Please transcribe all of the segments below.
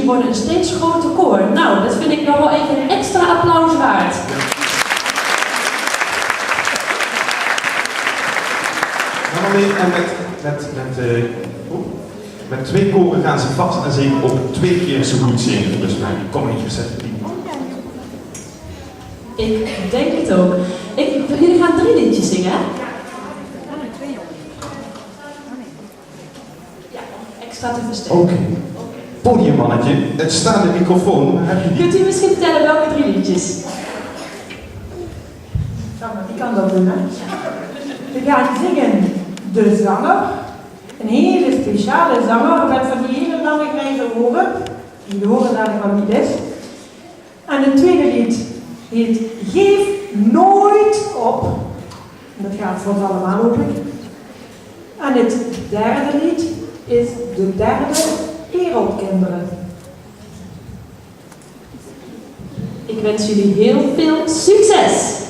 jullie worden een steeds groter koor. Nou, dat vind ik nog wel even een extra applaus waard. Met 2 koren gaan ze vast en zeker op 2 keer zo goed zingen. Dus kom even zetten. Ik denk het ook. Jullie gaan 3 liedjes zingen, hè? Ja, extra te versterken. Oké. Podiummannetje, het staande microfoon. Kunt u misschien vertellen welke 3 liedjes? Die kan dat doen, hè? We gaan zingen De Zanger. Een hele speciale zanger met van die hele lange grijze oren. Die horen dadelijk wat niet is. En het tweede lied heet Geef nooit op. En dat gaat voor ons allemaal hopelijk. En het derde lied is De Derde Wereldkinderen. Ik wens jullie heel veel succes!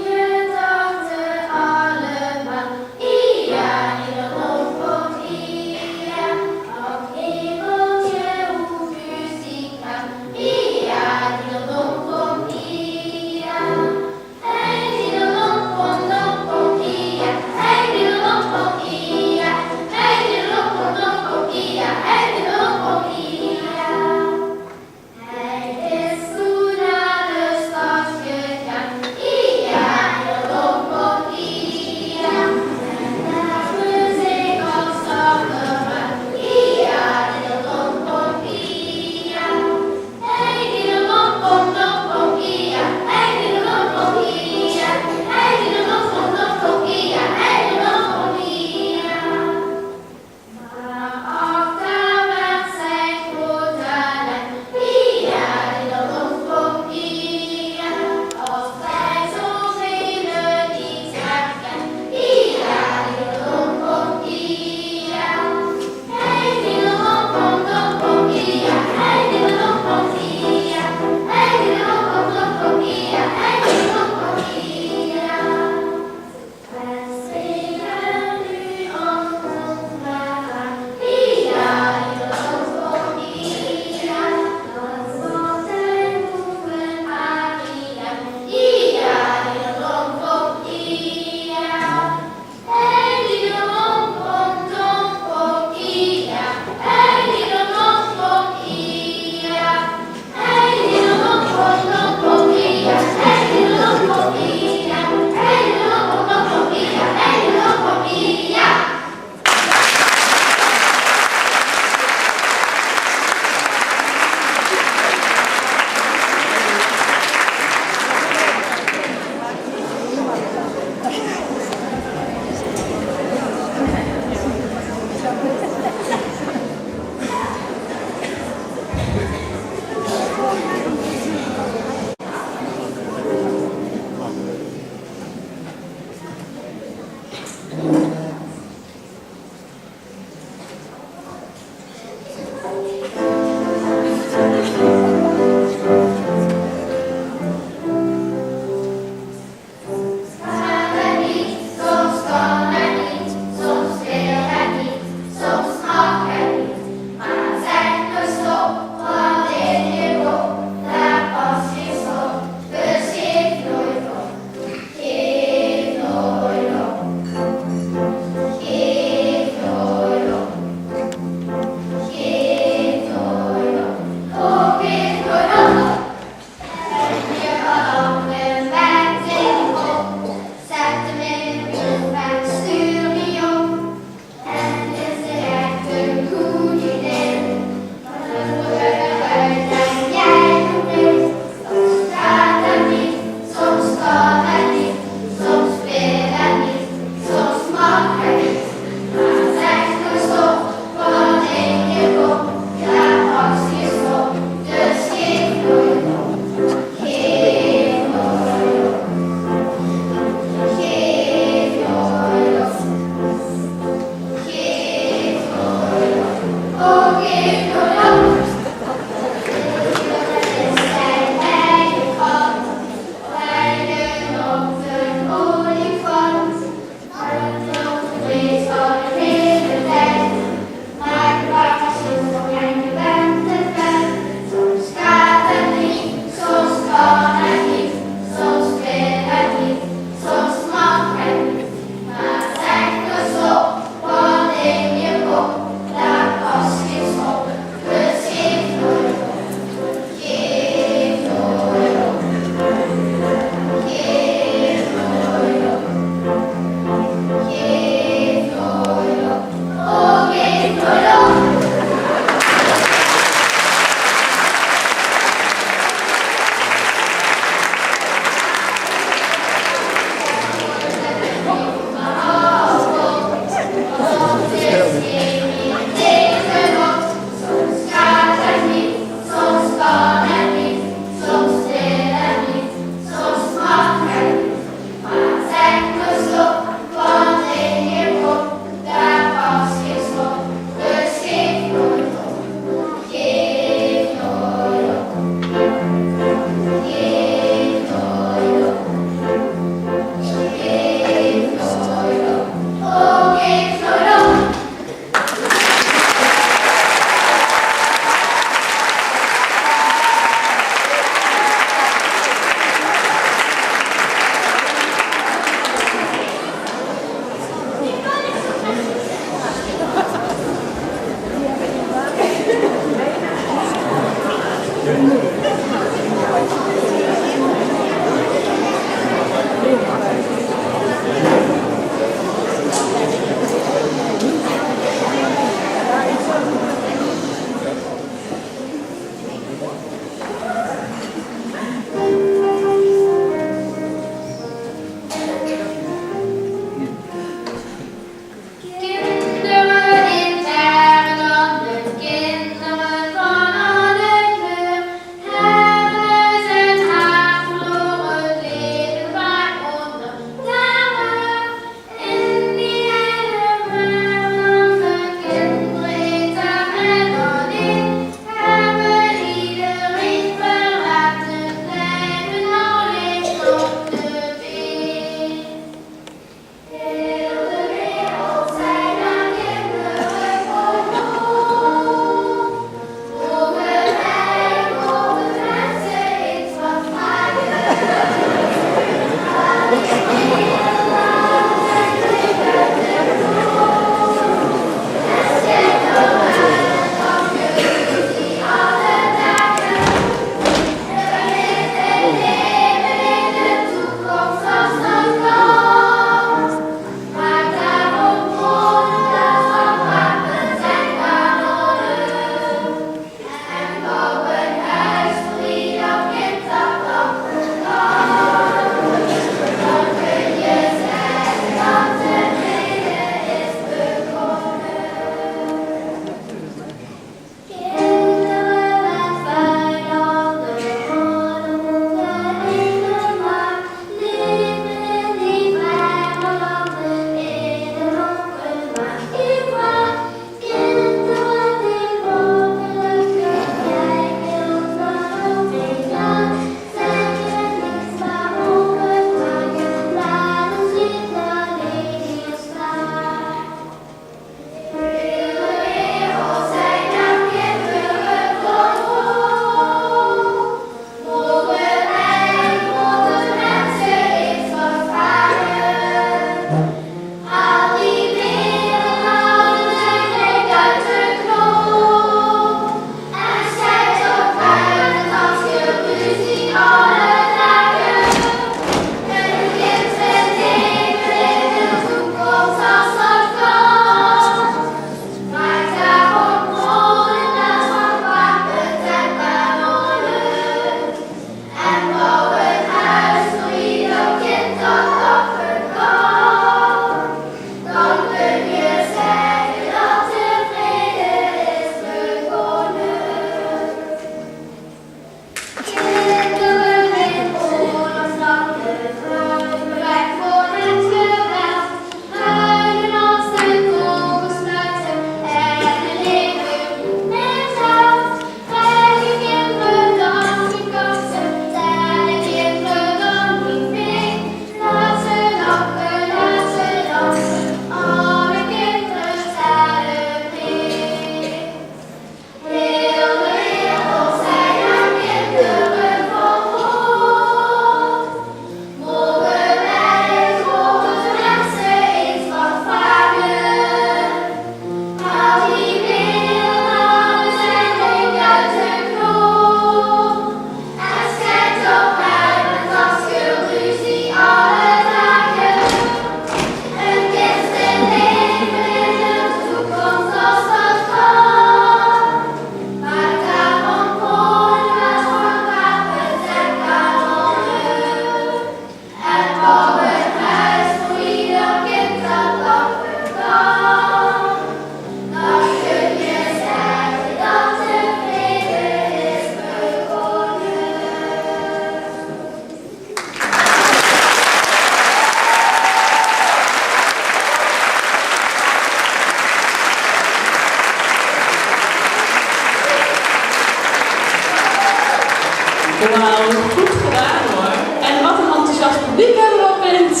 Wauw, goed gedaan hoor. En wat een enthousiast publiek hebben we opeens.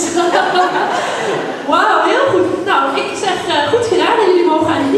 Wauw, heel goed. Nou, ik zeg goed gedaan en jullie mogen aan